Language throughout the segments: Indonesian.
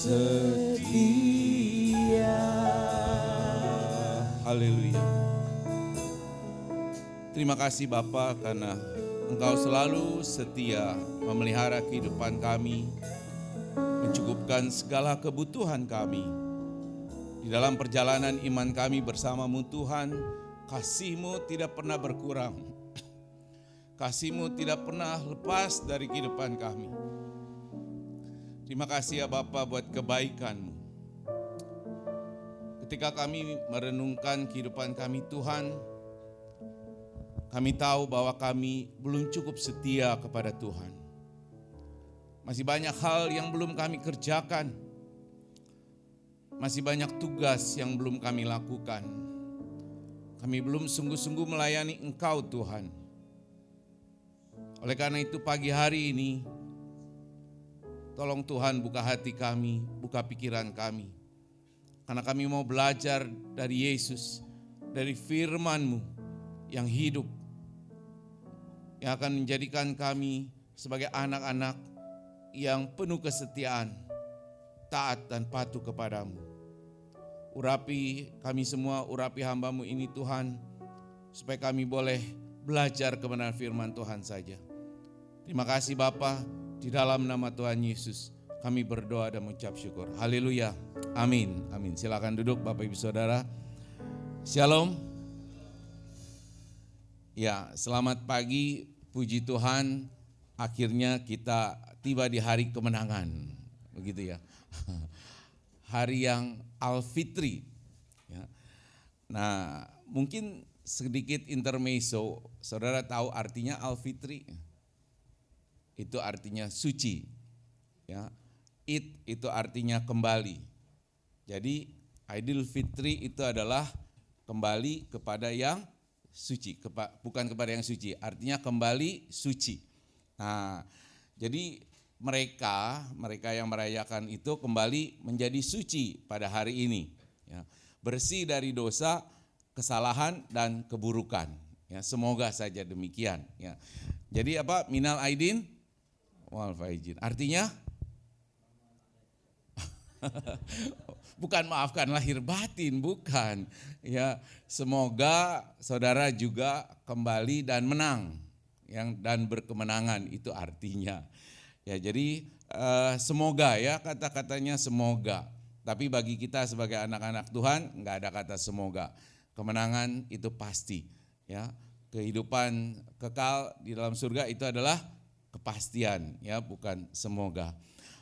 setia. Haleluya. Terima kasih Bapa karena Engkau selalu setia memelihara kehidupan kami, mencukupkan segala kebutuhan kami. Di dalam perjalanan iman kami bersama-Mu Tuhan, kasih-Mu tidak pernah berkurang. Kasih-Mu tidak pernah lepas dari kehidupan kami. Terima kasih ya Bapa buat kebaikan-Mu. Ketika kami merenungkan kehidupan kami Tuhan, kami tahu bahwa kami belum cukup setia kepada Tuhan. Masih banyak hal yang belum kami kerjakan. Masih banyak tugas yang belum kami lakukan. Kami belum sungguh-sungguh melayani Engkau Tuhan. Oleh karena itu pagi hari ini, tolong Tuhan buka hati kami, buka pikiran kami. Karena kami mau belajar dari Yesus, dari firman-Mu yang hidup, yang akan menjadikan kami sebagai anak-anak yang penuh kesetiaan, taat dan patuh kepadamu. Urapi kami semua, urapi hamba-Mu ini Tuhan, supaya kami boleh belajar kebenaran firman Tuhan saja. Terima kasih Bapa, di dalam nama Tuhan Yesus kami berdoa dan mengucap syukur. Haleluya, amin, amin. Silakan duduk Bapak Ibu Saudara. Shalom. Ya, selamat pagi, puji Tuhan, akhirnya kita tiba di hari kemenangan, begitu ya. Hari yang Al-Fitri. Ya. Nah, mungkin sedikit intermezzo, saudara tahu artinya Al-Fitri? Itu artinya suci. Ya. Itu artinya kembali. Jadi Idul Fitri itu adalah kembali kepada yang suci, bukan kepada yang suci, artinya kembali suci. Nah, jadi mereka yang merayakan itu kembali menjadi suci pada hari ini, ya, bersih dari dosa, kesalahan dan keburukan. Ya, semoga saja demikian. Ya. Jadi apa? Minal aidin wal faizin. Artinya bukan maafkan lahir batin, bukan. Ya, semoga saudara juga kembali dan menang, dan berkemenangan itu artinya. Ya, jadi semoga ya, kata-katanya semoga. Tapi bagi kita sebagai anak-anak Tuhan enggak ada kata semoga. Kemenangan itu pasti. Ya, kehidupan kekal di dalam surga itu adalah kepastian, ya, bukan semoga.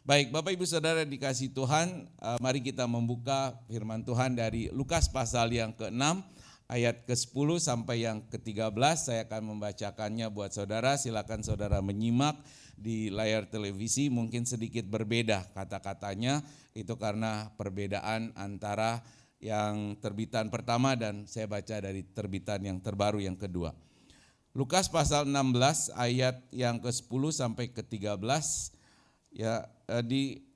Baik, Bapak Ibu Saudara dikasih Tuhan, mari kita membuka firman Tuhan dari Lukas pasal yang ke-6 ayat ke-10 sampai yang ke-13. Saya akan membacakannya buat saudara, silakan saudara menyimak di layar televisi. Mungkin sedikit berbeda kata-katanya, itu karena perbedaan antara yang terbitan pertama dan saya baca dari terbitan yang terbaru yang kedua. Lukas pasal 16 ayat yang ke-10 sampai ke-13. Ya, di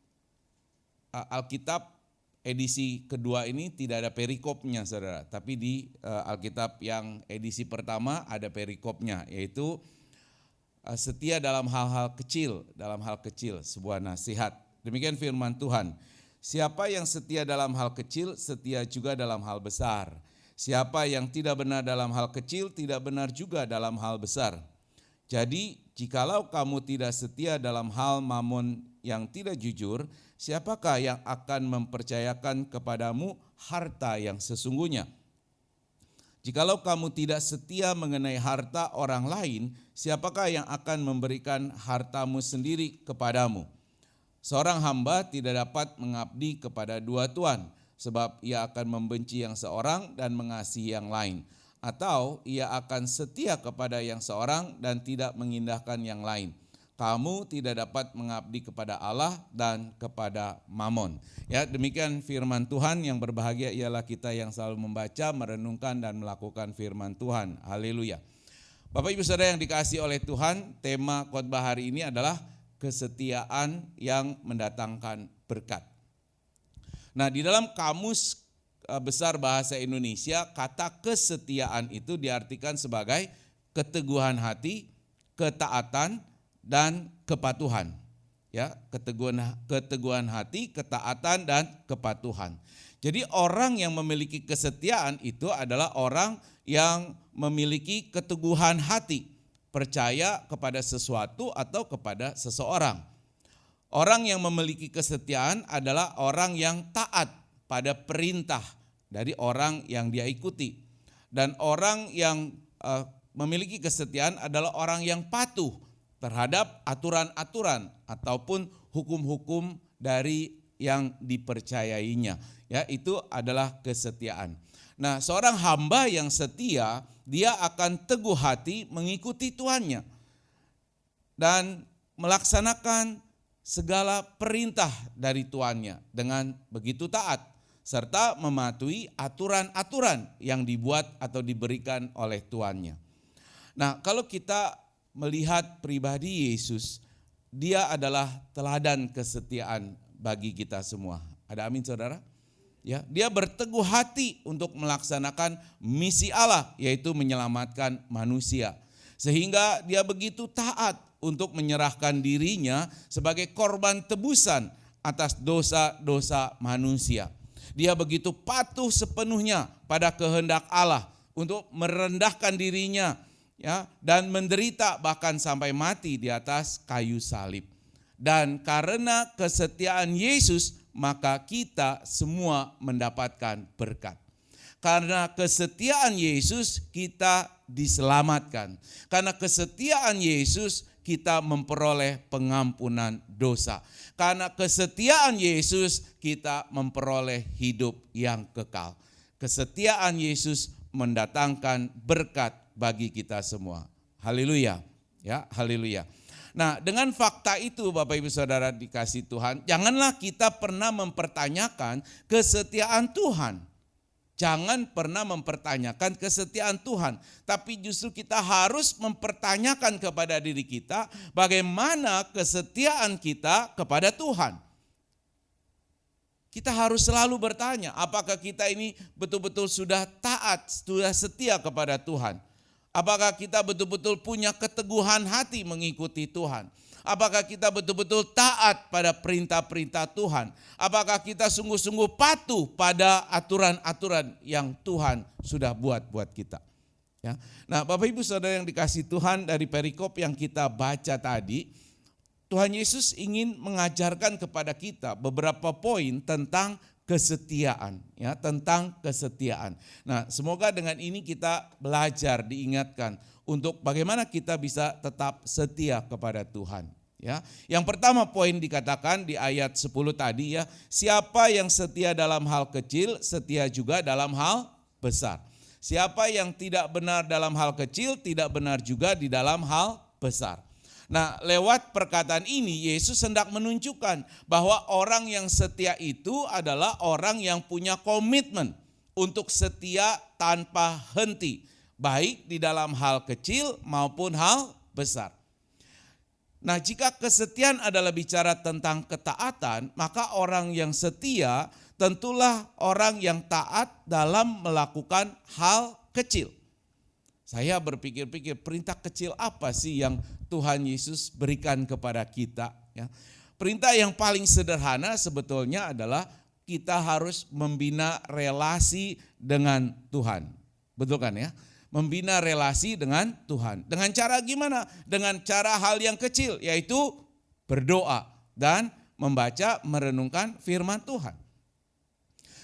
Alkitab edisi kedua ini tidak ada perikopnya saudara, tapi di Alkitab yang edisi pertama ada perikopnya, yaitu setia dalam hal-hal kecil, sebuah nasihat. Demikian firman Tuhan, siapa yang setia dalam hal kecil, setia juga dalam hal besar. Siapa yang tidak benar dalam hal kecil, tidak benar juga dalam hal besar. Jadi jikalau kamu tidak setia dalam hal mamon yang tidak jujur, siapakah yang akan mempercayakan kepadamu harta yang sesungguhnya? Jikalau kamu tidak setia mengenai harta orang lain, siapakah yang akan memberikan hartamu sendiri kepadamu? Seorang hamba tidak dapat mengabdi kepada dua tuan, sebab ia akan membenci yang seorang dan mengasihi yang lain. Atau ia akan setia kepada yang seorang dan tidak mengindahkan yang lain. Kamu tidak dapat mengabdi kepada Allah dan kepada Mamon. Ya, demikian firman Tuhan. Yang berbahagia ialah kita yang selalu membaca, merenungkan dan melakukan firman Tuhan. Haleluya. Bapak Ibu Saudara yang dikasihi oleh Tuhan, tema khotbah hari ini adalah kesetiaan yang mendatangkan berkat. Nah, di dalam kamus besar bahasa Indonesia, kata kesetiaan itu diartikan sebagai keteguhan hati, ketaatan, dan kepatuhan. Ya, keteguhan hati, ketaatan dan kepatuhan. Jadi orang yang memiliki kesetiaan itu adalah orang yang memiliki keteguhan hati, percaya kepada sesuatu atau kepada seseorang. Orang yang memiliki kesetiaan adalah orang yang taat pada perintah dari orang yang dia ikuti. Dan orang yang memiliki kesetiaan adalah orang yang patuh terhadap aturan-aturan ataupun hukum-hukum dari yang dipercayainya. Ya, itu adalah kesetiaan. Nah, seorang hamba yang setia, dia akan teguh hati mengikuti tuannya dan melaksanakan segala perintah dari tuannya dengan begitu taat serta mematuhi aturan-aturan yang dibuat atau diberikan oleh tuannya. Nah, kalau kita melihat pribadi Yesus, dia adalah teladan kesetiaan bagi kita semua. Ada amin saudara? Ya, dia berteguh hati untuk melaksanakan misi Allah, yaitu menyelamatkan manusia. Sehingga dia begitu taat untuk menyerahkan dirinya sebagai korban tebusan atas dosa-dosa manusia. Dia begitu patuh sepenuhnya pada kehendak Allah untuk merendahkan dirinya, ya, dan menderita bahkan sampai mati di atas kayu salib. Dan karena kesetiaan Yesus, maka kita semua mendapatkan berkat. Karena kesetiaan Yesus kita diselamatkan. Karena kesetiaan Yesus kita memperoleh pengampunan dosa. Karena kesetiaan Yesus kita memperoleh hidup yang kekal. Kesetiaan Yesus mendatangkan berkat bagi kita semua. Haleluya. Ya, haleluya. Nah, dengan fakta itu Bapak Ibu Saudara dikasih Tuhan, janganlah kita pernah mempertanyakan kesetiaan Tuhan. Jangan pernah mempertanyakan kesetiaan Tuhan, tapi justru kita harus mempertanyakan kepada diri kita bagaimana kesetiaan kita kepada Tuhan. Kita harus selalu bertanya, apakah kita ini betul-betul sudah taat, sudah setia kepada Tuhan? Apakah kita betul-betul punya keteguhan hati mengikuti Tuhan? Apakah kita betul-betul taat pada perintah-perintah Tuhan? Apakah kita sungguh-sungguh patuh pada aturan-aturan yang Tuhan sudah buat kita? Ya. Nah, Bapak Ibu Saudara yang dikasih Tuhan, dari perikop yang kita baca tadi, Tuhan Yesus ingin mengajarkan kepada kita beberapa poin tentang kesetiaan, ya, tentang kesetiaan. Nah, semoga dengan ini kita belajar, diingatkan untuk bagaimana kita bisa tetap setia kepada Tuhan, ya. Yang pertama poin dikatakan di ayat 10 tadi, ya, siapa yang setia dalam hal kecil, setia juga dalam hal besar. Siapa yang tidak benar dalam hal kecil, tidak benar juga di dalam hal besar. Nah, lewat perkataan ini Yesus hendak menunjukkan bahwa orang yang setia itu adalah orang yang punya komitmen untuk setia tanpa henti, baik di dalam hal kecil maupun hal besar. Nah, jika kesetiaan adalah bicara tentang ketaatan, maka orang yang setia tentulah orang yang taat dalam melakukan hal kecil. Saya berpikir-pikir, perintah kecil apa sih yang Tuhan Yesus berikan kepada kita? Ya. Perintah yang paling sederhana sebetulnya adalah kita harus membina relasi dengan Tuhan. Betul kan ya? Membina relasi dengan Tuhan. Dengan cara gimana? Dengan cara hal yang kecil, yaitu berdoa dan membaca, merenungkan firman Tuhan.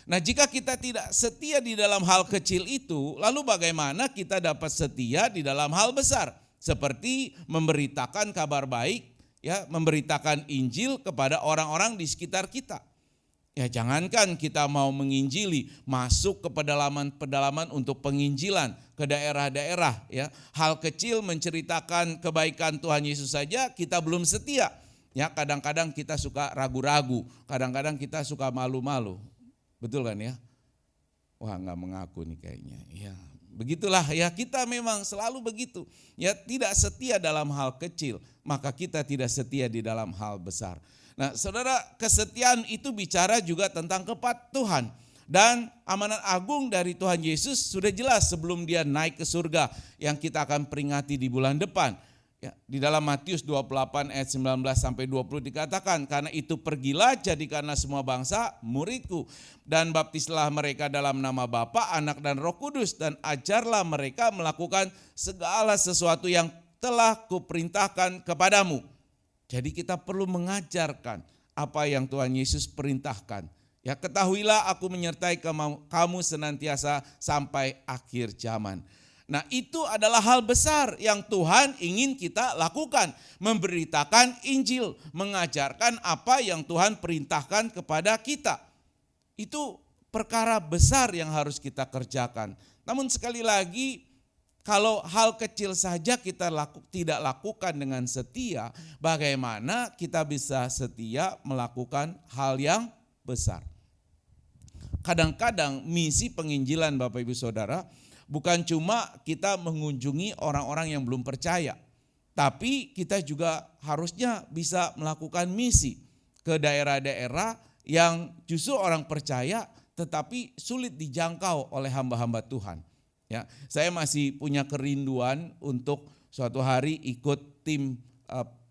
Nah, jika kita tidak setia di dalam hal kecil itu, lalu bagaimana kita dapat setia di dalam hal besar? Seperti memberitakan kabar baik, ya, memberitakan Injil kepada orang-orang di sekitar kita. Ya, jangankan kita mau menginjili, masuk ke pedalaman-pedalaman untuk penginjilan ke daerah-daerah, ya. Hal kecil menceritakan kebaikan Tuhan Yesus saja kita belum setia. Ya, kadang-kadang kita suka ragu-ragu, kadang-kadang kita suka malu-malu. Betul kan ya? Wah, enggak mengaku nih kayaknya. Ya, begitulah ya, kita memang selalu begitu. Ya, tidak setia dalam hal kecil, maka kita tidak setia di dalam hal besar. Nah, saudara, kesetiaan itu bicara juga tentang kepatuhan. Dan amanat agung dari Tuhan Yesus sudah jelas sebelum dia naik ke surga yang kita akan peringati di bulan depan. Ya, di dalam Matius 28 ayat 19 sampai 20 dikatakan, karena itu pergilah jadikanlah semua bangsa muridku dan baptislah mereka dalam nama Bapa, Anak dan Roh Kudus dan ajarlah mereka melakukan segala sesuatu yang telah kuperintahkan kepadamu. Jadi kita perlu mengajarkan apa yang Tuhan Yesus perintahkan. Ya, ketahuilah aku menyertai kamu senantiasa sampai akhir zaman. Nah, itu adalah hal besar yang Tuhan ingin kita lakukan. Memberitakan Injil, mengajarkan apa yang Tuhan perintahkan kepada kita. Itu perkara besar yang harus kita kerjakan. Namun sekali lagi, kalau hal kecil saja kita tidak lakukan dengan setia, bagaimana kita bisa setia melakukan hal yang besar? Kadang-kadang misi penginjilan Bapak Ibu Saudara, bukan cuma kita mengunjungi orang-orang yang belum percaya, tapi kita juga harusnya bisa melakukan misi ke daerah-daerah yang justru orang percaya tetapi sulit dijangkau oleh hamba-hamba Tuhan. Ya, saya masih punya kerinduan untuk suatu hari ikut tim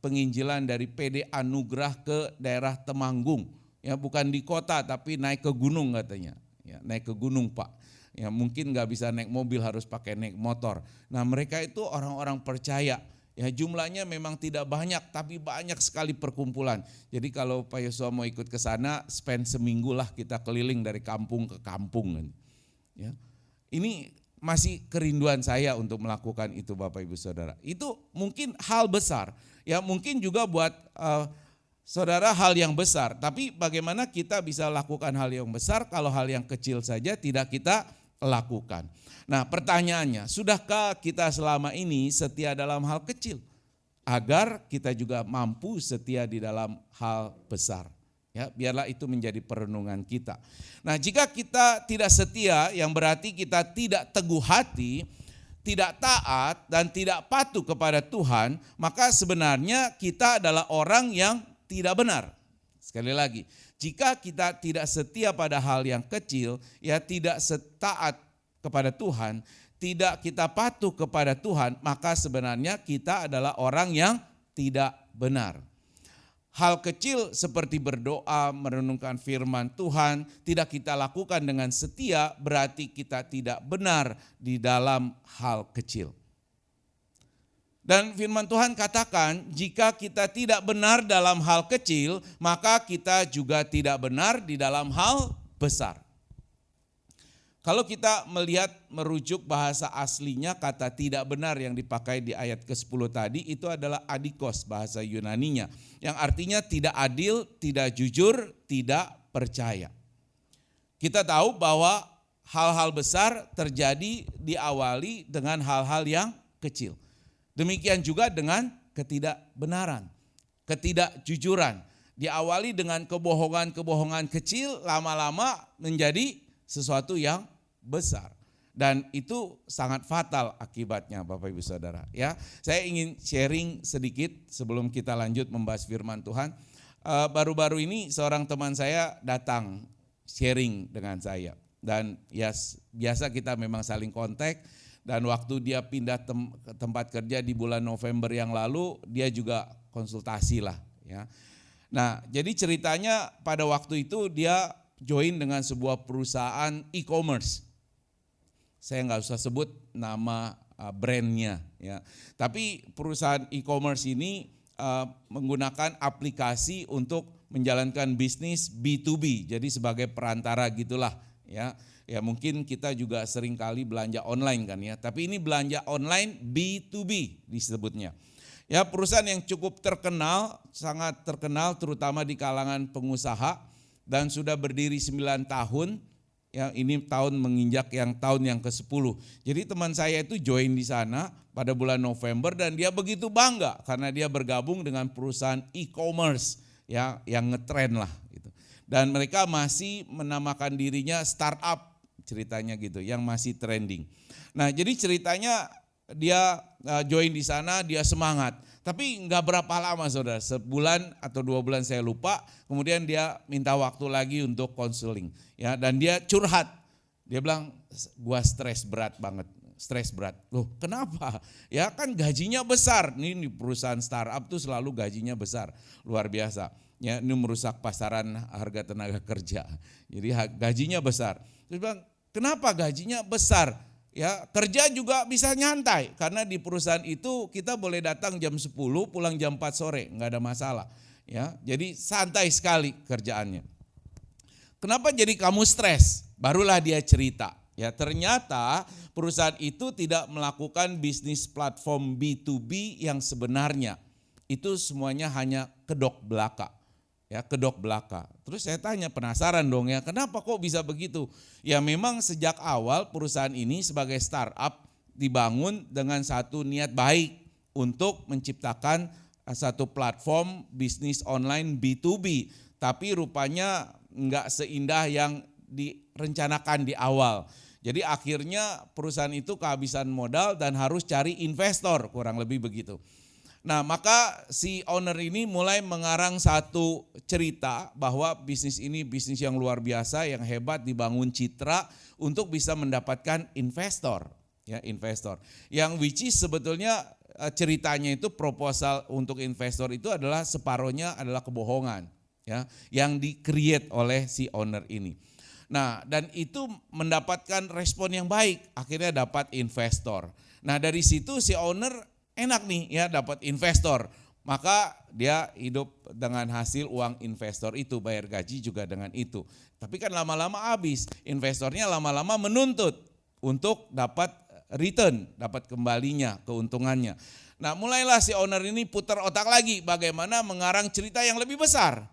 penginjilan dari PD Anugerah ke daerah Temanggung. Ya, bukan di kota tapi naik ke gunung katanya. Ya, naik ke gunung Pak. Ya, mungkin nggak bisa naik mobil, harus pakai naik motor. Nah, mereka itu orang-orang percaya. Ya, jumlahnya memang tidak banyak, tapi banyak sekali perkumpulan. Jadi kalau Pak Yosua mau ikut ke sana, spend seminggu lah kita keliling dari kampung ke kampung. Ya, ini masih kerinduan saya untuk melakukan itu Bapak Ibu Saudara. Itu mungkin hal besar. Ya, mungkin juga buat saudara hal yang besar. Tapi bagaimana kita bisa lakukan hal yang besar kalau hal yang kecil saja tidak kita lakukan. Nah, pertanyaannya, sudahkah kita selama ini setia dalam hal kecil agar kita juga mampu setia di dalam hal besar? Ya, biarlah itu menjadi perenungan kita. Nah, jika kita tidak setia, yang berarti kita tidak teguh hati, tidak taat dan tidak patuh kepada Tuhan, maka sebenarnya kita adalah orang yang tidak benar. Sekali lagi, jika kita tidak setia pada hal yang kecil, ya tidak taat kepada Tuhan, tidak kita patuh kepada Tuhan, maka sebenarnya kita adalah orang yang tidak benar. Hal kecil seperti berdoa, merenungkan firman Tuhan, tidak kita lakukan dengan setia, berarti kita tidak benar di dalam hal kecil. Dan firman Tuhan katakan, jika kita tidak benar dalam hal kecil, maka kita juga tidak benar di dalam hal besar. Kalau kita melihat merujuk bahasa aslinya, kata tidak benar yang dipakai di ayat ke-10 tadi, itu adalah adikos bahasa Yunaninya, yang artinya tidak adil, tidak jujur, tidak percaya. Kita tahu bahwa hal-hal besar terjadi diawali dengan hal-hal yang kecil. Demikian juga dengan ketidakbenaran, ketidakjujuran. Diawali dengan kebohongan-kebohongan kecil, lama-lama menjadi sesuatu yang besar. Dan itu sangat fatal akibatnya Bapak Ibu Saudara. Ya, saya ingin sharing sedikit sebelum kita lanjut membahas firman Tuhan. Baru-baru ini seorang teman saya datang sharing dengan saya. Dan ya biasa kita memang saling kontak. Dan waktu dia pindah ke tempat kerja di bulan November yang lalu, dia juga konsultasi lah. Ya. Nah, jadi ceritanya pada waktu itu dia join dengan sebuah perusahaan e-commerce. Saya nggak usah sebut nama brandnya. Ya. Tapi perusahaan e-commerce ini menggunakan aplikasi untuk menjalankan bisnis B2B, jadi sebagai perantara gitulah. Ya. Ya mungkin kita juga sering kali belanja online kan ya, tapi ini belanja online B2B disebutnya. Ya, perusahaan yang cukup terkenal, sangat terkenal terutama di kalangan pengusaha dan sudah berdiri 9 tahun. Ya, ini tahun menginjak tahun yang ke-10. Jadi teman saya itu join di sana pada bulan November dan dia begitu bangga karena dia bergabung dengan perusahaan e-commerce ya, yang ngetren lah gitu. Dan mereka masih menamakan dirinya startup ceritanya gitu, yang masih trending. Nah, jadi ceritanya dia join di sana, dia semangat. Tapi enggak berapa lama Saudara, sebulan atau 2 bulan saya lupa, kemudian dia minta waktu lagi untuk konseling. Ya, dan dia curhat. Dia bilang, gua stres berat banget. stres berat. Loh, kenapa? Ya kan gajinya besar. Ini perusahaan startup tuh selalu gajinya besar, luar biasa. Ya, ini merusak pasaran harga tenaga kerja. Jadi gajinya besar. Terus bilang, kenapa gajinya besar? Ya, kerja juga bisa nyantai karena di perusahaan itu kita boleh datang jam 10, pulang jam 4 sore, enggak ada masalah. Ya, jadi santai sekali kerjaannya. Kenapa jadi kamu stres? Barulah dia cerita. Ya, ternyata perusahaan itu tidak melakukan bisnis platform B2B yang sebenarnya. Itu semuanya hanya kedok belaka. Ya, kedok belaka. Terus saya tanya, penasaran dong ya, kenapa kok bisa begitu? Ya memang sejak awal perusahaan ini sebagai startup dibangun dengan satu niat baik untuk menciptakan satu platform bisnis online B2B. Tapi rupanya enggak seindah yang direncanakan di awal. Jadi akhirnya perusahaan itu kehabisan modal dan harus cari investor, kurang lebih begitu. Nah, maka si owner ini mulai mengarang satu cerita bahwa bisnis ini bisnis yang luar biasa, yang hebat, dibangun citra untuk bisa mendapatkan investor, ya investor. Yang which is sebetulnya ceritanya itu proposal untuk investor itu adalah separohnya adalah kebohongan, ya, yang di-create oleh si owner ini. Nah, dan itu mendapatkan respon yang baik, akhirnya dapat investor. Nah, dari situ si owner enak nih ya dapat investor, maka dia hidup dengan hasil uang investor itu, bayar gaji juga dengan itu. Tapi kan lama-lama habis, investornya lama-lama menuntut untuk dapat return, dapat kembalinya, keuntungannya. Nah, mulailah si owner ini putar otak lagi bagaimana mengarang cerita yang lebih besar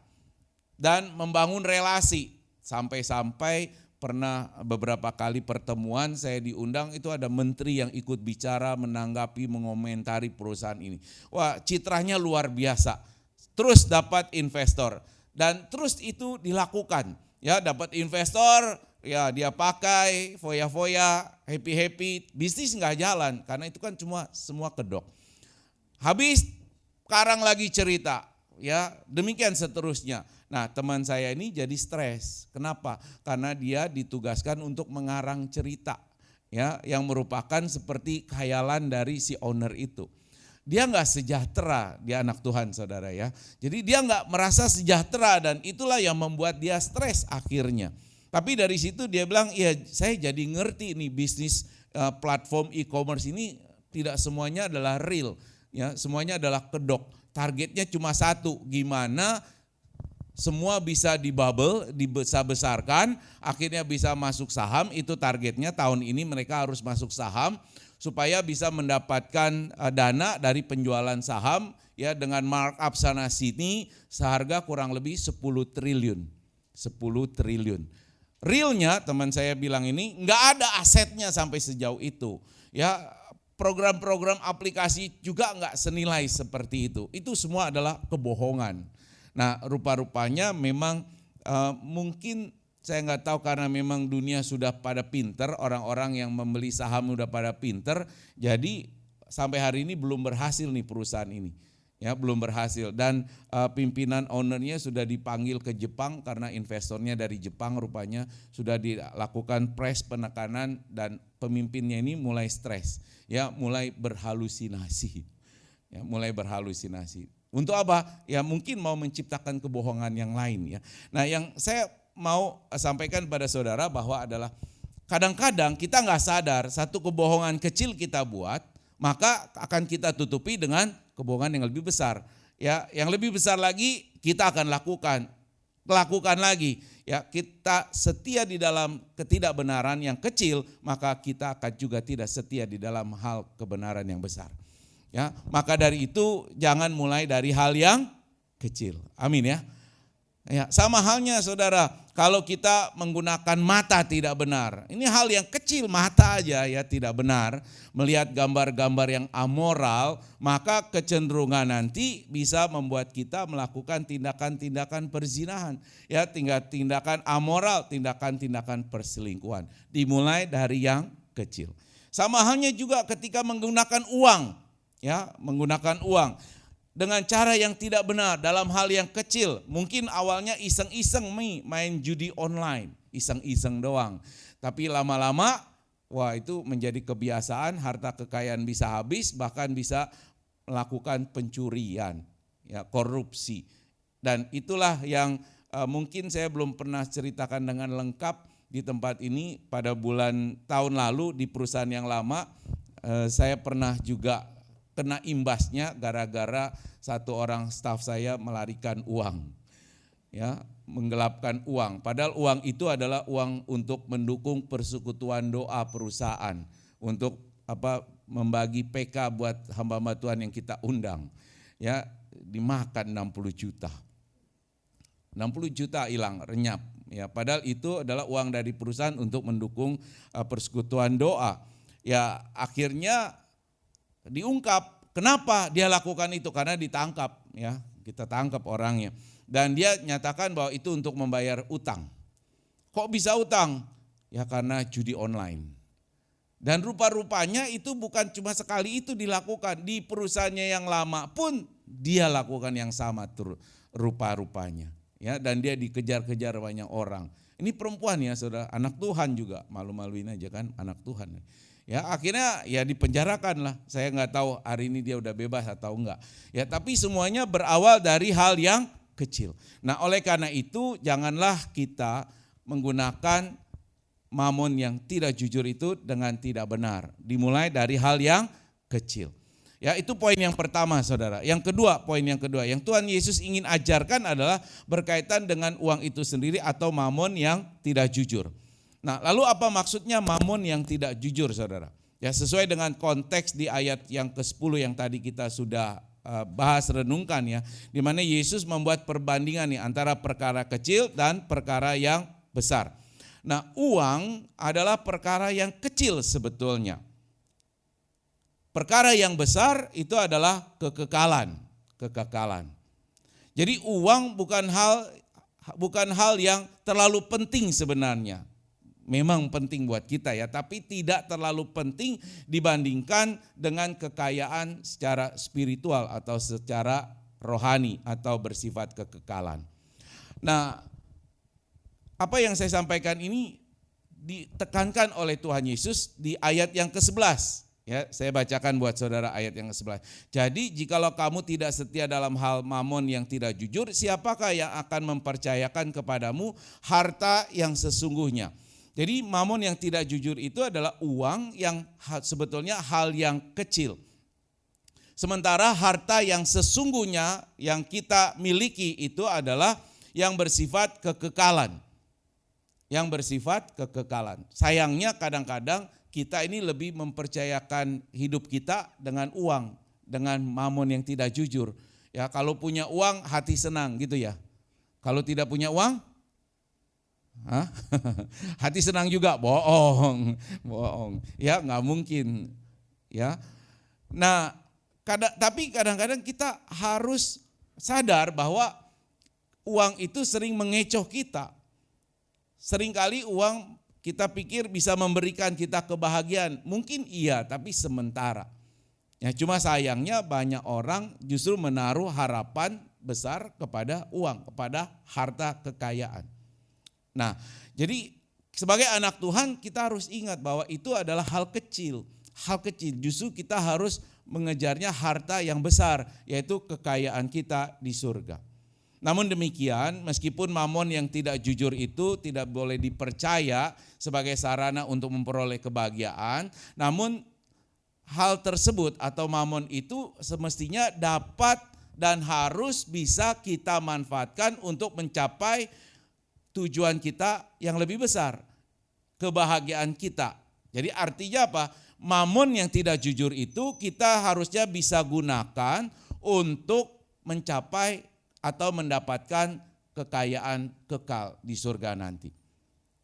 dan membangun relasi. Sampai-sampai pernah beberapa kali pertemuan saya diundang, itu ada menteri yang ikut bicara, menanggapi, mengomentari perusahaan ini. Wah, citranya luar biasa. Terus dapat investor dan terus itu dilakukan. Ya, dapat investor, ya dia pakai foya-foya, happy-happy, bisnis nggak jalan karena itu kan cuma semua kedok. Habis sekarang lagi cerita, ya demikian seterusnya. Nah, teman saya ini jadi stres. Kenapa? Karena dia ditugaskan untuk mengarang cerita, ya, yang merupakan seperti khayalan dari si owner itu. Dia nggak sejahtera, dia anak Tuhan, saudara ya. Jadi dia nggak merasa sejahtera dan itulah yang membuat dia stres akhirnya. Tapi dari situ dia bilang, ya saya jadi ngerti nih bisnis platform e-commerce ini tidak semuanya adalah real, ya semuanya adalah kedok. Targetnya cuma satu, gimana semua bisa dibubble, dibesar-besarkan, akhirnya bisa masuk saham, itu targetnya tahun ini mereka harus masuk saham supaya bisa mendapatkan dana dari penjualan saham ya dengan markup sana sini seharga kurang lebih 10 triliun. 10 triliun. Realnya teman saya bilang ini enggak ada asetnya sampai sejauh itu. Ya, program-program aplikasi juga enggak senilai seperti itu. Itu semua adalah kebohongan. Nah, rupa-rupanya memang mungkin saya nggak tahu karena memang dunia sudah pada pinter, orang-orang yang membeli saham sudah pada pinter, jadi sampai hari ini belum berhasil nih perusahaan ini, ya belum berhasil. Dan pimpinan ownernya sudah dipanggil ke Jepang karena investornya dari Jepang, rupanya sudah dilakukan press penekanan dan pemimpinnya ini mulai stres, ya mulai berhalusinasi, ya mulai berhalusinasi. Untuk apa? Ya mungkin mau menciptakan kebohongan yang lain ya. Nah, yang saya mau sampaikan pada saudara bahwa adalah kadang-kadang kita nggak sadar satu kebohongan kecil kita buat, maka akan kita tutupi dengan kebohongan yang lebih besar. Ya, yang lebih besar lagi kita akan lakukan lagi. Ya, kita setia di dalam ketidakbenaran yang kecil, maka kita akan juga tidak setia di dalam hal kebenaran yang besar. Ya, maka dari itu jangan mulai dari hal yang kecil. Amin ya. Ya, sama halnya saudara, kalau kita menggunakan mata tidak benar. Ini hal yang kecil, mata aja ya tidak benar. Melihat gambar-gambar yang amoral, maka kecenderungan nanti bisa membuat kita melakukan tindakan-tindakan perzinahan. Ya, tindakan amoral, tindakan-tindakan perselingkuhan. Dimulai dari yang kecil. Sama halnya juga ketika menggunakan uang. Ya, menggunakan uang dengan cara yang tidak benar dalam hal yang kecil. Mungkin awalnya iseng-iseng main judi online, iseng-iseng doang. Tapi lama-lama wah itu menjadi kebiasaan, harta kekayaan bisa habis, bahkan bisa melakukan pencurian, ya, korupsi. Dan itulah yang mungkin saya belum pernah ceritakan dengan lengkap di tempat ini. Pada bulan tahun lalu di perusahaan yang lama, saya pernah juga kena imbasnya gara-gara satu orang staf saya melarikan uang, ya, menggelapkan uang. Padahal uang itu adalah uang untuk mendukung persekutuan doa perusahaan, untuk membagi PK buat hamba-hamba Tuhan yang kita undang. Ya, dimakan 60 juta. 60 juta hilang, renyap. Ya, padahal itu adalah uang dari perusahaan untuk mendukung persekutuan doa. Ya, akhirnya diungkap kenapa dia lakukan itu, karena ditangkap, ya. Kita tangkap orangnya. Dan dia nyatakan bahwa itu untuk membayar utang. Kok bisa utang? Ya karena judi online. Dan rupa-rupanya itu bukan cuma sekali itu dilakukan. Di perusahaannya yang lama pun dia lakukan yang sama rupa-rupanya. Ya, dan dia dikejar-kejar banyak orang. Ini perempuan ya saudara, anak Tuhan juga, malu-maluin aja kan, anak Tuhan. Ya akhirnya ya dipenjarakan lah. Saya nggak tahu hari ini dia udah bebas atau enggak. Ya tapi semuanya berawal dari hal yang kecil. Nah oleh karena itu janganlah kita menggunakan mamon yang tidak jujur itu dengan tidak benar. Dimulai dari hal yang kecil. Ya itu poin yang pertama saudara. Yang kedua, poin yang kedua yang Tuhan Yesus ingin ajarkan adalah berkaitan dengan uang itu sendiri atau mamon yang tidak jujur. Nah lalu apa maksudnya mamon yang tidak jujur saudara? Ya sesuai dengan konteks di ayat yang ke-10 yang tadi kita sudah bahas renungkan ya, di mana Yesus membuat perbandingan nih antara perkara kecil dan perkara yang besar. Nah, uang adalah perkara yang kecil sebetulnya. Perkara yang besar itu adalah kekekalan. Jadi uang bukan hal yang terlalu penting sebenarnya. Memang penting buat kita ya, tapi tidak terlalu penting dibandingkan dengan kekayaan secara spiritual atau secara rohani atau bersifat kekekalan. Nah, apa yang saya sampaikan ini ditekankan oleh Tuhan Yesus di ayat yang ke-11. Ya, saya bacakan buat saudara ayat yang ke-11. Jadi jikalau kamu tidak setia dalam hal mamon yang tidak jujur, siapakah yang akan mempercayakan kepadamu harta yang sesungguhnya? Jadi mamon yang tidak jujur itu adalah uang yang sebetulnya hal yang kecil. Sementara harta yang sesungguhnya yang kita miliki itu adalah yang bersifat kekekalan. Yang bersifat kekekalan. Sayangnya kadang-kadang kita ini lebih mempercayakan hidup kita dengan uang, dengan mamon yang tidak jujur. Ya kalau punya uang hati senang gitu ya. Kalau tidak punya uang, hati senang juga, bohong. Ya nggak mungkin. Ya. Nah, tapi kadang-kadang kita harus sadar bahwa uang itu sering mengecoh kita. Seringkali uang kita pikir bisa memberikan kita kebahagiaan. Mungkin iya, tapi sementara. Ya, cuma sayangnya banyak orang justru menaruh harapan besar kepada uang, kepada harta kekayaan. Nah, jadi sebagai anak Tuhan kita harus ingat bahwa itu adalah hal kecil. Hal kecil, justru kita harus mengejarnya harta yang besar, yaitu kekayaan kita di surga. Namun demikian, meskipun mamon yang tidak jujur itu tidak boleh dipercaya sebagai sarana untuk memperoleh kebahagiaan, namun hal tersebut atau mamon itu semestinya dapat dan harus bisa kita manfaatkan untuk mencapai tujuan kita yang lebih besar, kebahagiaan kita. Jadi artinya apa? Mamon yang tidak jujur itu kita harusnya bisa gunakan untuk mencapai atau mendapatkan kekayaan kekal di surga nanti.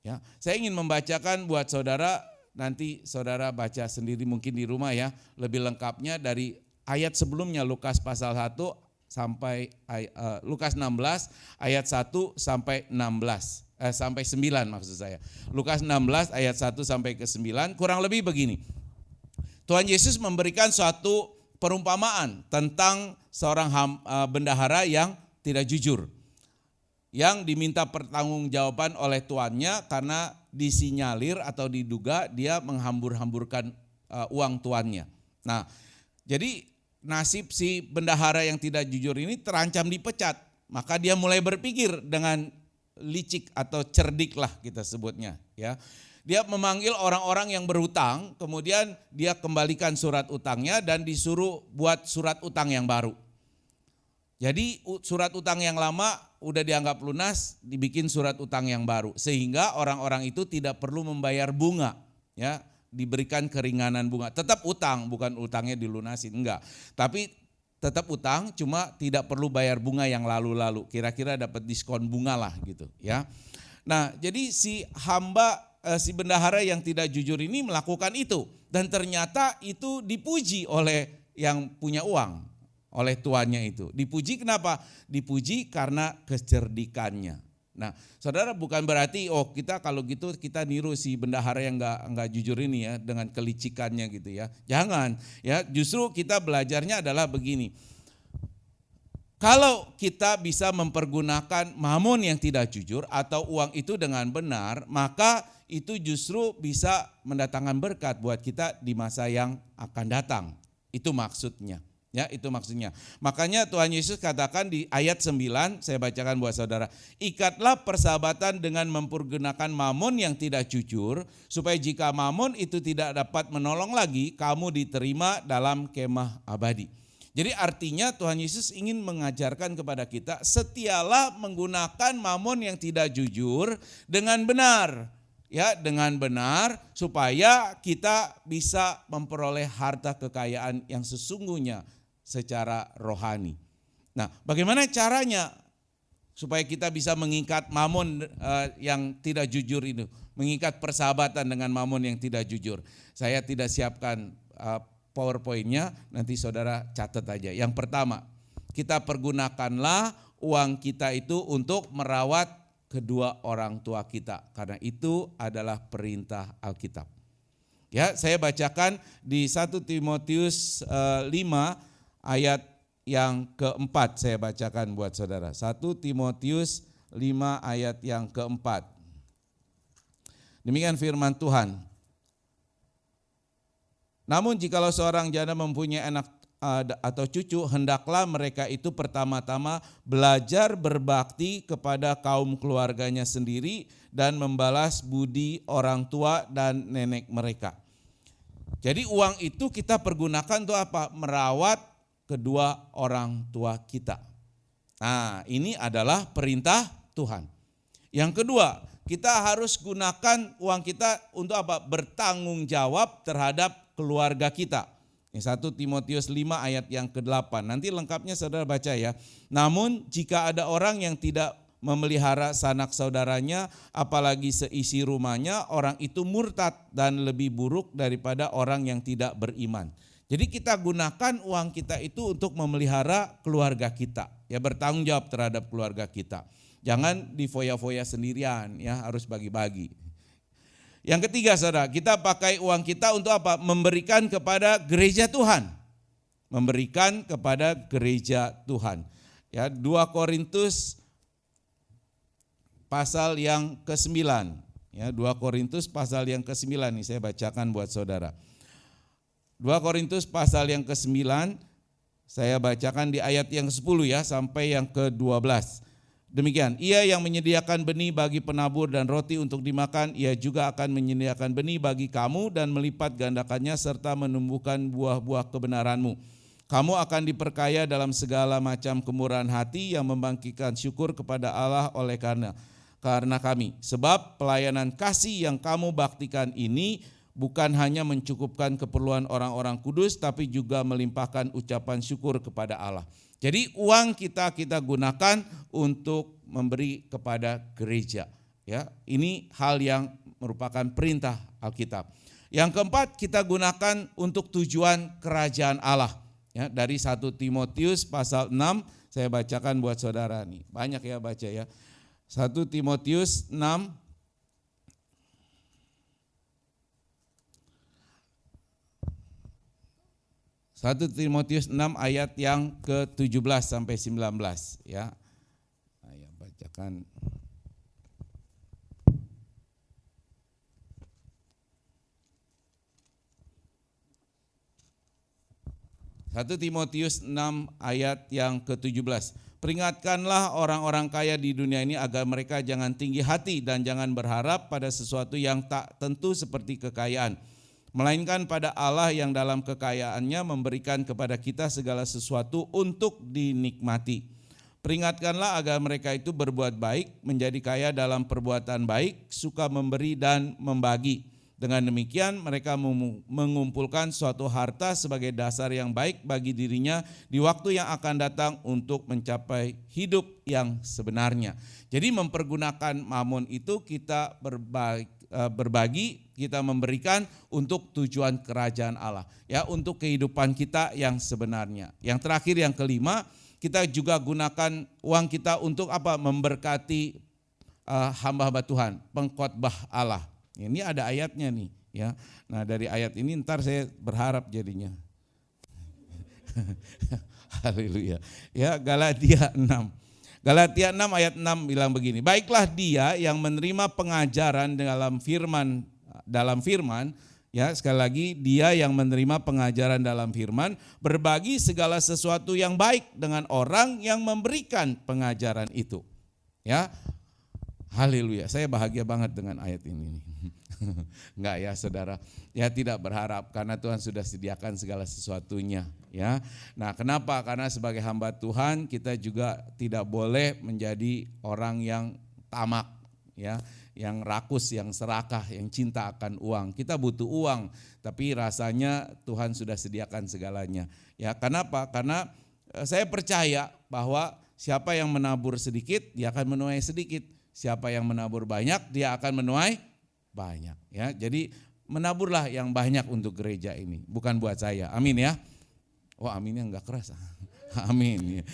Ya, saya ingin membacakan buat saudara, nanti saudara baca sendiri mungkin di rumah ya, lebih lengkapnya dari ayat sebelumnya Lukas pasal 1 sampai Lukas 16 ayat 1 sampai 16 sampai 9 maksud saya. Lukas 16 ayat 1 sampai ke 9 kurang lebih begini. Tuhan Yesus memberikan suatu perumpamaan tentang seorang bendahara yang tidak jujur. yang diminta pertanggungjawaban oleh tuannya karena disinyalir atau diduga dia menghambur-hamburkan uang tuannya. Nah, jadi nasib si bendahara yang tidak jujur ini terancam dipecat. Maka dia mulai berpikir dengan licik atau cerdik lah kita sebutnya, ya. Dia memanggil orang-orang yang berhutang, kemudian dia kembalikan surat utangnya dan disuruh buat surat utang yang baru. Jadi surat utang yang lama udah dianggap lunas, dibikin surat utang yang baru sehingga orang-orang itu tidak perlu membayar bunga, ya, diberikan keringanan bunga. Tetap utang, bukan utangnya dilunasin, enggak. Tapi tetap utang, cuma tidak perlu bayar bunga yang lalu-lalu. Kira-kira dapat diskon bunga lah gitu, ya. Nah, jadi si bendahara yang tidak jujur ini melakukan itu dan ternyata itu dipuji oleh yang punya uang, oleh tuannya itu. Dipuji kenapa? Dipuji karena kecerdikannya. Nah, saudara, bukan berarti kita kalau gitu kita niru si bendahara yang enggak jujur ini ya dengan kelicikannya gitu ya. Jangan, ya, justru kita belajarnya adalah begini. Kalau kita bisa mempergunakan mamon yang tidak jujur atau uang itu dengan benar, maka itu justru bisa mendatangkan berkat buat kita di masa yang akan datang. Itu maksudnya. Ya, itu maksudnya. Makanya Tuhan Yesus katakan di ayat 9, saya bacakan buat saudara. Ikatlah persahabatan dengan mempergunakan mamon yang tidak jujur, supaya jika mamon itu tidak dapat menolong lagi, kamu diterima dalam kemah abadi. Jadi artinya Tuhan Yesus ingin mengajarkan kepada kita, setialah menggunakan mamon yang tidak jujur dengan benar. Ya, dengan benar supaya kita bisa memperoleh harta kekayaan yang sesungguhnya secara rohani. Nah, bagaimana caranya supaya kita bisa mengikat mamon yang tidak jujur itu, mengikat persahabatan dengan mamon yang tidak jujur? Saya tidak siapkan PowerPoint-nya, nanti saudara catat aja. Yang pertama, kita pergunakanlah uang kita itu untuk merawat kedua orang tua kita, karena itu adalah perintah Alkitab. Ya, saya bacakan di 1 Timotius 5 ayat yang keempat, saya bacakan buat saudara. 1 Timotius 5 ayat yang keempat. Demikian firman Tuhan. Namun jikalau seorang janda mempunyai anak atau cucu, hendaklah mereka itu pertama-tama belajar berbakti kepada kaum keluarganya sendiri dan membalas budi orang tua dan nenek mereka. Jadi uang itu kita pergunakan untuk apa? Merawat kedua orang tua kita. Nah, ini adalah perintah Tuhan. Yang kedua, kita harus gunakan uang kita untuk apa? Bertanggung jawab terhadap keluarga kita. 1 Timotius 5 ayat yang ke-8. Nanti lengkapnya saudara baca ya. Namun jika ada orang yang tidak memelihara sanak saudaranya, apalagi seisi rumahnya, orang itu murtad dan lebih buruk daripada orang yang tidak beriman. Jadi kita gunakan uang kita itu untuk memelihara keluarga kita. Ya, bertanggung jawab terhadap keluarga kita. Jangan difoya-foya sendirian, ya, harus bagi-bagi. Yang ketiga saudara, kita pakai uang kita untuk apa? Memberikan kepada gereja Tuhan. Memberikan kepada gereja Tuhan. Ya, 2 Korintus pasal yang ke-9. Ya, 2 Korintus pasal yang ke-9 nih saya bacakan buat saudara. 2 Korintus pasal yang ke-9 saya bacakan di ayat yang 10 ya sampai yang ke-12. Demikian, ia yang menyediakan benih bagi penabur dan roti untuk dimakan, ia juga akan menyediakan benih bagi kamu dan melipat gandakannya serta menumbuhkan buah-buah kebenaranmu. Kamu akan diperkaya dalam segala macam kemurahan hati yang membangkitkan syukur kepada Allah oleh karena kami. Sebab pelayanan kasih yang kamu baktikan ini bukan hanya mencukupkan keperluan orang-orang kudus, tapi juga melimpahkan ucapan syukur kepada Allah. Jadi uang kita gunakan untuk memberi kepada gereja. Ya, ini hal yang merupakan perintah Alkitab. Yang keempat, kita gunakan untuk tujuan kerajaan Allah. Ya, dari 1 Timotius pasal 6 saya bacakan buat saudara nih. Banyak ya baca ya. 1 Timotius 6 1 Timotius 6 ayat yang ke-17 sampai 19 ya. bacakan. 1 Timotius 6 ayat yang ke-17. Peringatkanlah orang-orang kaya di dunia ini agar mereka jangan tinggi hati dan jangan berharap pada sesuatu yang tak tentu seperti kekayaan. Melainkan pada Allah yang dalam kekayaannya memberikan kepada kita segala sesuatu untuk dinikmati. Peringatkanlah agar mereka itu berbuat baik, menjadi kaya dalam perbuatan baik, suka memberi dan membagi. Dengan demikian mereka mengumpulkan suatu harta sebagai dasar yang baik bagi dirinya di waktu yang akan datang untuk mencapai hidup yang sebenarnya. Jadi mempergunakan mamon itu kita berbagi, kita memberikan untuk tujuan kerajaan Allah, ya, untuk kehidupan kita yang sebenarnya. Yang terakhir, yang kelima, kita juga gunakan uang kita untuk apa? Memberkati hamba-hamba Tuhan, pengkhotbah Allah. Ini ada ayatnya nih, ya. Nah, dari ayat ini ntar saya berharap jadinya. Haleluya. Ya, Galatia 6. Galatia 6 ayat 6 bilang begini, baiklah dia yang menerima pengajaran dalam firman, ya, sekali lagi, dia yang menerima pengajaran dalam firman, berbagi segala sesuatu yang baik dengan orang yang memberikan pengajaran itu. Ya. Haleluya, saya bahagia banget dengan ayat ini. Enggak ya saudara, ya tidak berharap karena Tuhan sudah sediakan segala sesuatunya, ya. Nah, kenapa? Karena sebagai hamba Tuhan kita juga tidak boleh menjadi orang yang tamak, ya, yang rakus, yang serakah, yang cinta akan uang. Kita butuh uang, tapi rasanya Tuhan sudah sediakan segalanya. Ya, kenapa? Karena saya percaya bahwa siapa yang menabur sedikit, dia akan menuai sedikit. Siapa yang menabur banyak, dia akan menuai banyak. Ya, jadi menaburlah yang banyak untuk gereja ini, bukan buat saya. Amin ya. Oh, aminnya enggak keras. Amin. Ya.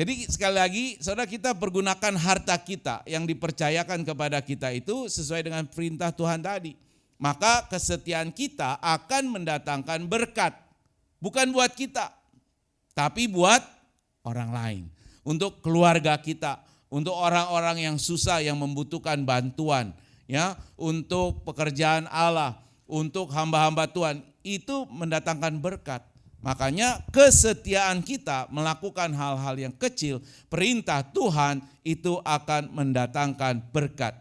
Jadi sekali lagi, saudara, kita pergunakan harta kita yang dipercayakan kepada kita itu sesuai dengan perintah Tuhan tadi. Maka kesetiaan kita akan mendatangkan berkat, bukan buat kita, tapi buat orang lain, untuk keluarga kita, untuk orang-orang yang susah, yang membutuhkan bantuan, ya, untuk pekerjaan Allah, untuk hamba-hamba Tuhan, itu mendatangkan berkat. Makanya kesetiaan kita melakukan hal-hal yang kecil, perintah Tuhan itu akan mendatangkan berkat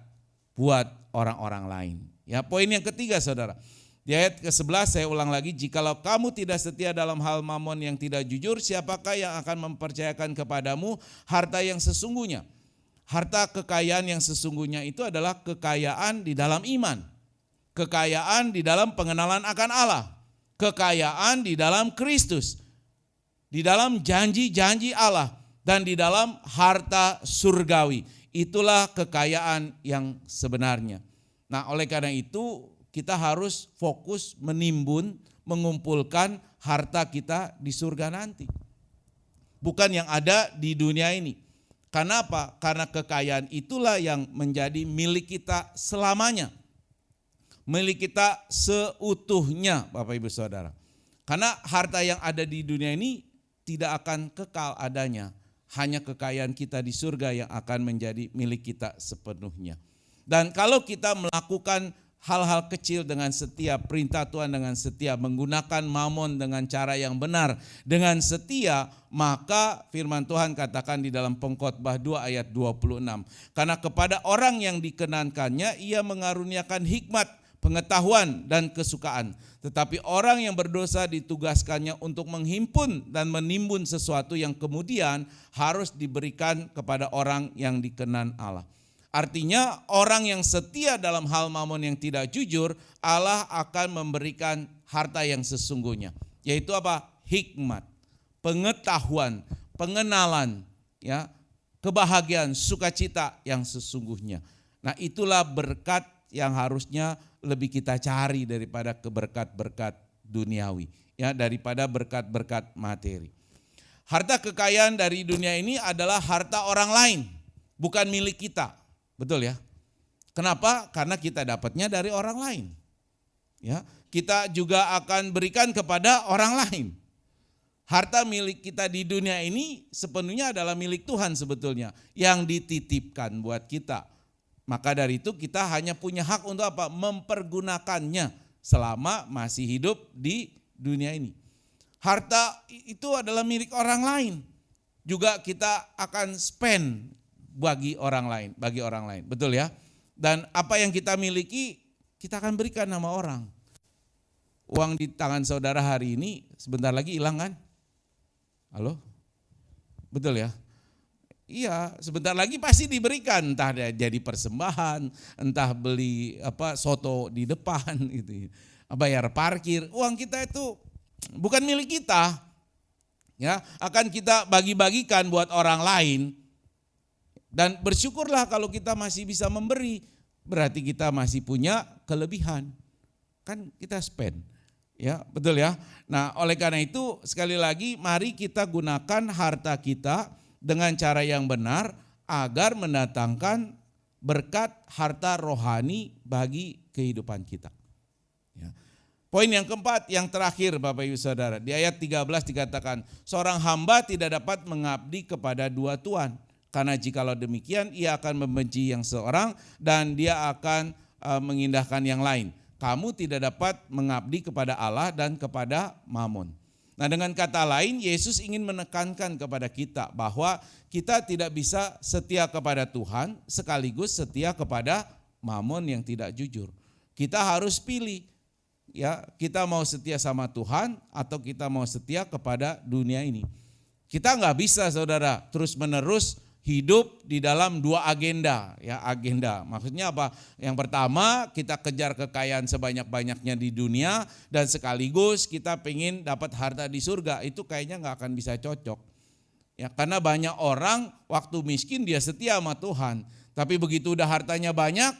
buat orang-orang lain. Ya, poin yang ketiga saudara, di ayat ke-11 saya ulang lagi, jikalau kamu tidak setia dalam hal mamon yang tidak jujur, siapakah yang akan mempercayakan kepadamu harta yang sesungguhnya? Harta kekayaan yang sesungguhnya itu adalah kekayaan di dalam iman, kekayaan di dalam pengenalan akan Allah, kekayaan di dalam Kristus, di dalam janji-janji Allah, dan di dalam harta surgawi. Itulah kekayaan yang sebenarnya. Nah, oleh karena itu kita harus fokus menimbun, mengumpulkan harta kita di surga nanti, bukan yang ada di dunia ini. Kenapa? Karena kekayaan itulah yang menjadi milik kita selamanya. Milik kita seutuhnya, Bapak Ibu Saudara. Karena harta yang ada di dunia ini tidak akan kekal adanya. Hanya kekayaan kita di surga yang akan menjadi milik kita sepenuhnya. Dan kalau kita melakukan hal-hal kecil dengan setia, perintah Tuhan dengan setia, menggunakan mamon dengan cara yang benar, dengan setia, maka firman Tuhan katakan di dalam Pengkhotbah 2 ayat 26. Karena kepada orang yang dikenankannya, ia mengaruniakan hikmat, pengetahuan dan kesukaan. Tetapi orang yang berdosa ditugaskannya untuk menghimpun dan menimbun sesuatu yang kemudian harus diberikan kepada orang yang dikenan Allah. Artinya orang yang setia dalam hal mamon yang tidak jujur, Allah akan memberikan harta yang sesungguhnya. Yaitu apa? Hikmat, pengetahuan, pengenalan, ya, kebahagiaan, sukacita yang sesungguhnya. Nah, itulah berkat yang harusnya lebih kita cari daripada berkat-berkat duniawi, ya, daripada berkat-berkat materi. Harta kekayaan dari dunia ini adalah harta orang lain, bukan milik kita. Betul ya? Kenapa? Karena kita dapatnya dari orang lain. Ya, kita juga akan berikan kepada orang lain. Harta milik kita di dunia ini sepenuhnya adalah milik Tuhan sebetulnya, yang dititipkan buat kita. Maka dari itu kita hanya punya hak untuk apa? Mempergunakannya selama masih hidup di dunia ini. Harta itu adalah milik orang lain. Juga kita akan spend bagi orang lain, betul ya? Dan apa yang kita miliki kita akan berikan sama orang. Uang di tangan saudara hari ini sebentar lagi hilang kan? Halo? Betul ya? Iya, sebentar lagi pasti diberikan, entah jadi persembahan, entah beli soto di depan gitu. Bayar parkir. Uang kita itu bukan milik kita. Ya, akan kita bagi-bagikan buat orang lain. Dan bersyukurlah kalau kita masih bisa memberi, berarti kita masih punya kelebihan. Kan kita spend. Ya, betul ya. Nah, oleh karena itu sekali lagi mari kita gunakan harta kita dengan cara yang benar agar mendatangkan berkat harta rohani bagi kehidupan kita. Ya. Poin yang keempat, yang terakhir Bapak Ibu Saudara, di ayat 13 dikatakan, seorang hamba tidak dapat mengabdi kepada dua tuan, karena jikalau demikian ia akan membenci yang seorang dan dia akan mengindahkan yang lain. Kamu tidak dapat mengabdi kepada Allah dan kepada Mamon. Nah, dengan kata lain, Yesus ingin menekankan kepada kita bahwa kita tidak bisa setia kepada Tuhan sekaligus setia kepada Mamon yang tidak jujur. Kita harus pilih. Ya, kita mau setia sama Tuhan atau kita mau setia kepada dunia ini. Kita nggak bisa saudara terus menerus hidup di dalam dua agenda. Ya, agenda maksudnya apa? Yang pertama kita kejar kekayaan sebanyak-banyaknya di dunia dan sekaligus kita pengen dapat harta di surga. Itu kayaknya nggak akan bisa cocok. Ya, karena banyak orang waktu miskin dia setia sama Tuhan, tapi begitu udah hartanya banyak,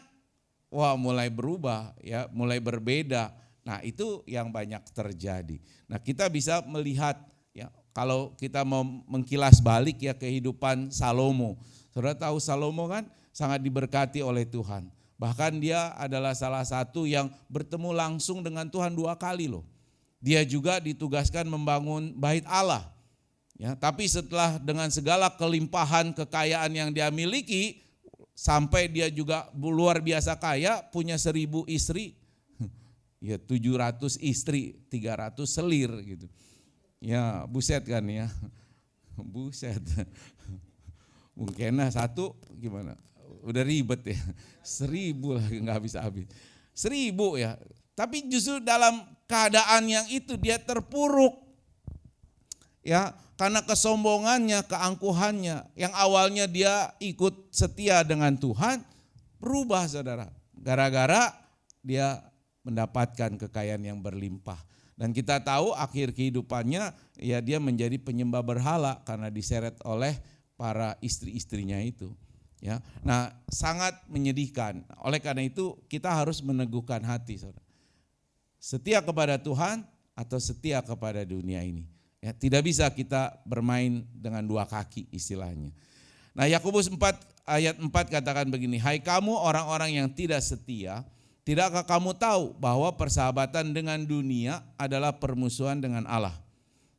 wah mulai berubah, ya mulai berbeda. Nah, itu yang banyak terjadi. Nah, kita bisa melihat ya kalau kita mau mengkilas balik ya kehidupan Salomo. Saudara tahu Salomo kan sangat diberkati oleh Tuhan. Bahkan dia adalah salah satu yang bertemu langsung dengan Tuhan 2 kali loh. Dia juga ditugaskan membangun bait Allah. Ya, tapi setelah dengan segala kelimpahan kekayaan yang dia miliki, sampai dia juga luar biasa kaya, punya 1000 istri. Ya 700 istri, 300 selir gitu. Ya buset kan ya. Buset. Mungkin satu gimana? Udah ribet ya. 1000 lah gak habis-habis. 1000 ya. Tapi justru dalam keadaan yang itu dia terpuruk. Ya, karena kesombongannya, keangkuhannya. Yang awalnya dia ikut setia dengan Tuhan, berubah saudara. Gara-gara dia mendapatkan kekayaan yang berlimpah. Dan kita tahu akhir kehidupannya ya dia menjadi penyembah berhala karena diseret oleh para istri-istrinya itu. Ya, nah sangat menyedihkan. Oleh karena itu kita harus meneguhkan hati, saudara. Setia kepada Tuhan atau setia kepada dunia ini. Ya, tidak bisa kita bermain dengan dua kaki istilahnya. Nah, Yakobus 4 ayat 4 katakan begini, hai kamu orang-orang yang tidak setia, tidakkah kamu tahu bahwa persahabatan dengan dunia adalah permusuhan dengan Allah?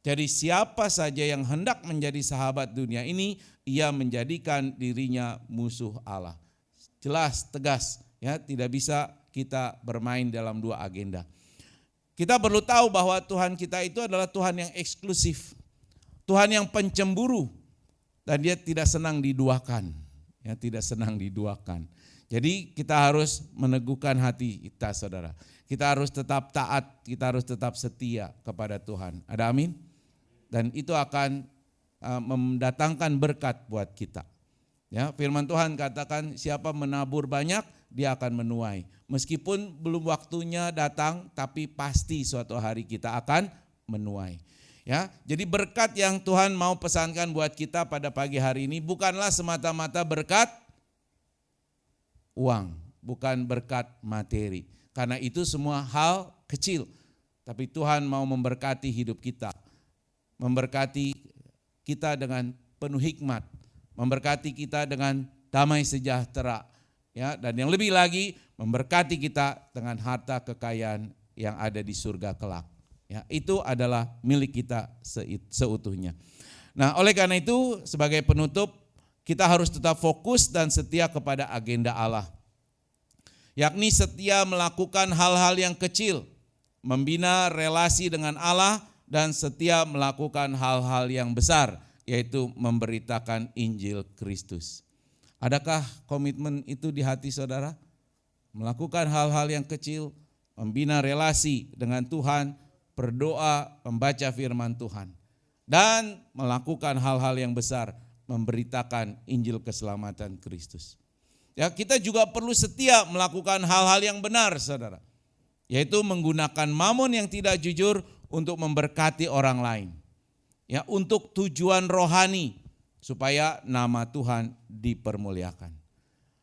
Jadi siapa saja yang hendak menjadi sahabat dunia ini, ia menjadikan dirinya musuh Allah. Jelas, tegas, ya tidak bisa kita bermain dalam dua agenda. Kita perlu tahu bahwa Tuhan kita itu adalah Tuhan yang eksklusif. Tuhan yang pencemburu dan dia tidak senang diduakan. Ya, tidak senang diduakan. Jadi kita harus meneguhkan hati kita saudara. Kita harus tetap taat, kita harus tetap setia kepada Tuhan. Ada amin? Dan itu akan mendatangkan berkat buat kita. Ya, firman Tuhan katakan siapa menabur banyak dia akan menuai. Meskipun belum waktunya datang tapi pasti suatu hari kita akan menuai. Ya, jadi berkat yang Tuhan mau pesankan buat kita pada pagi hari ini bukanlah semata-mata berkat uang, bukan berkat materi. Karena itu semua hal kecil. Tapi Tuhan mau memberkati hidup kita. Memberkati kita dengan penuh hikmat. Memberkati kita dengan damai sejahtera. Ya, dan yang lebih lagi memberkati kita dengan harta kekayaan yang ada di surga kelak. Ya, itu adalah milik kita seutuhnya. Nah, oleh karena itu sebagai penutup kita harus tetap fokus dan setia kepada agenda Allah. Yakni setia melakukan hal-hal yang kecil, membina relasi dengan Allah, dan setia melakukan hal-hal yang besar, yaitu memberitakan Injil Kristus. Adakah komitmen itu di hati saudara? Melakukan hal-hal yang kecil, membina relasi dengan Tuhan, berdoa, membaca firman Tuhan, dan melakukan hal-hal yang besar, memberitakan Injil keselamatan Kristus. Ya, kita juga perlu setia melakukan hal-hal yang benar, saudara. Yaitu menggunakan mamon yang tidak jujur untuk memberkati orang lain. Ya, untuk tujuan rohani supaya nama Tuhan dipermuliakan.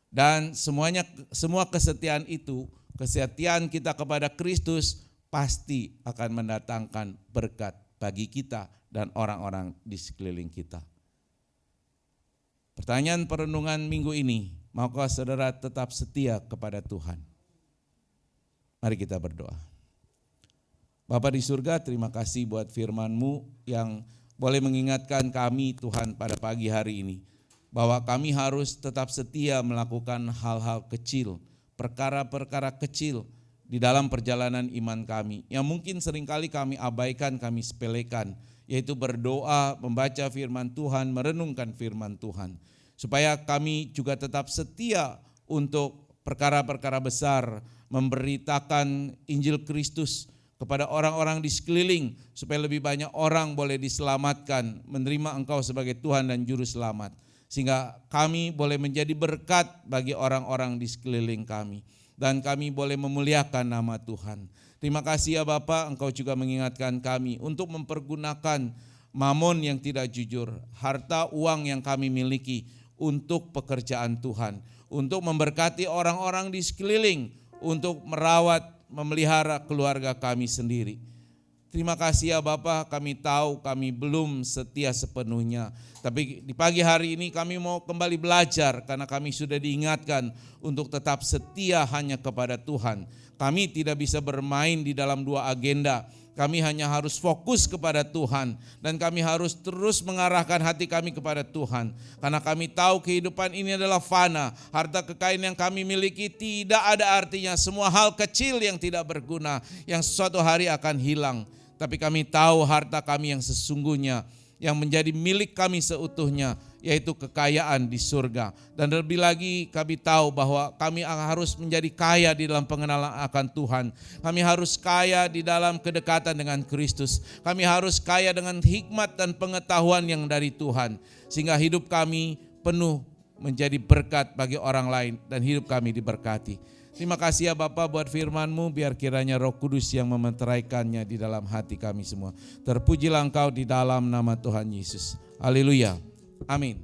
Dan semua kesetiaan itu, kesetiaan kita kepada Kristus pasti akan mendatangkan berkat bagi kita dan orang-orang di sekeliling kita. Pertanyaan perenungan minggu ini, maukah saudara tetap setia kepada Tuhan? Mari kita berdoa. Bapa di surga, terima kasih buat firman-Mu yang boleh mengingatkan kami Tuhan pada pagi hari ini, bahwa kami harus tetap setia melakukan hal-hal kecil, perkara-perkara kecil di dalam perjalanan iman kami, yang mungkin seringkali kami abaikan, kami sepelekan, yaitu berdoa, membaca firman Tuhan, merenungkan firman Tuhan. Supaya kami juga tetap setia untuk perkara-perkara besar, memberitakan Injil Kristus kepada orang-orang di sekeliling, supaya lebih banyak orang boleh diselamatkan, menerima Engkau sebagai Tuhan dan Juru Selamat. Sehingga kami boleh menjadi berkat bagi orang-orang di sekeliling kami. Dan kami boleh memuliakan nama Tuhan. Terima kasih ya Bapa, Engkau juga mengingatkan kami untuk mempergunakan mamon yang tidak jujur, harta uang yang kami miliki untuk pekerjaan Tuhan, untuk memberkati orang-orang di sekeliling, untuk merawat, memelihara keluarga kami sendiri. Terima kasih ya Bapa, kami tahu kami belum setia sepenuhnya. Tapi di pagi hari ini kami mau kembali belajar karena kami sudah diingatkan untuk tetap setia hanya kepada Tuhan. Kami tidak bisa bermain di dalam dua agenda. Kami hanya harus fokus kepada Tuhan dan kami harus terus mengarahkan hati kami kepada Tuhan. Karena kami tahu kehidupan ini adalah fana. Harta kekayaan yang kami miliki tidak ada artinya. Semua hal kecil yang tidak berguna, yang suatu hari akan hilang. Tapi kami tahu harta kami yang sesungguhnya, yang menjadi milik kami seutuhnya, yaitu kekayaan di surga. Dan lebih lagi kami tahu bahwa kami harus menjadi kaya di dalam pengenalan akan Tuhan. Kami harus kaya di dalam kedekatan dengan Kristus. Kami harus kaya dengan hikmat dan pengetahuan yang dari Tuhan. Sehingga hidup kami penuh menjadi berkat bagi orang lain dan hidup kami diberkati. Terima kasih ya Bapa buat firman-Mu, biar kiranya Roh Kudus yang memeteraikannya di dalam hati kami semua. Terpujilah Engkau di dalam nama Tuhan Yesus. Haleluya. Amin.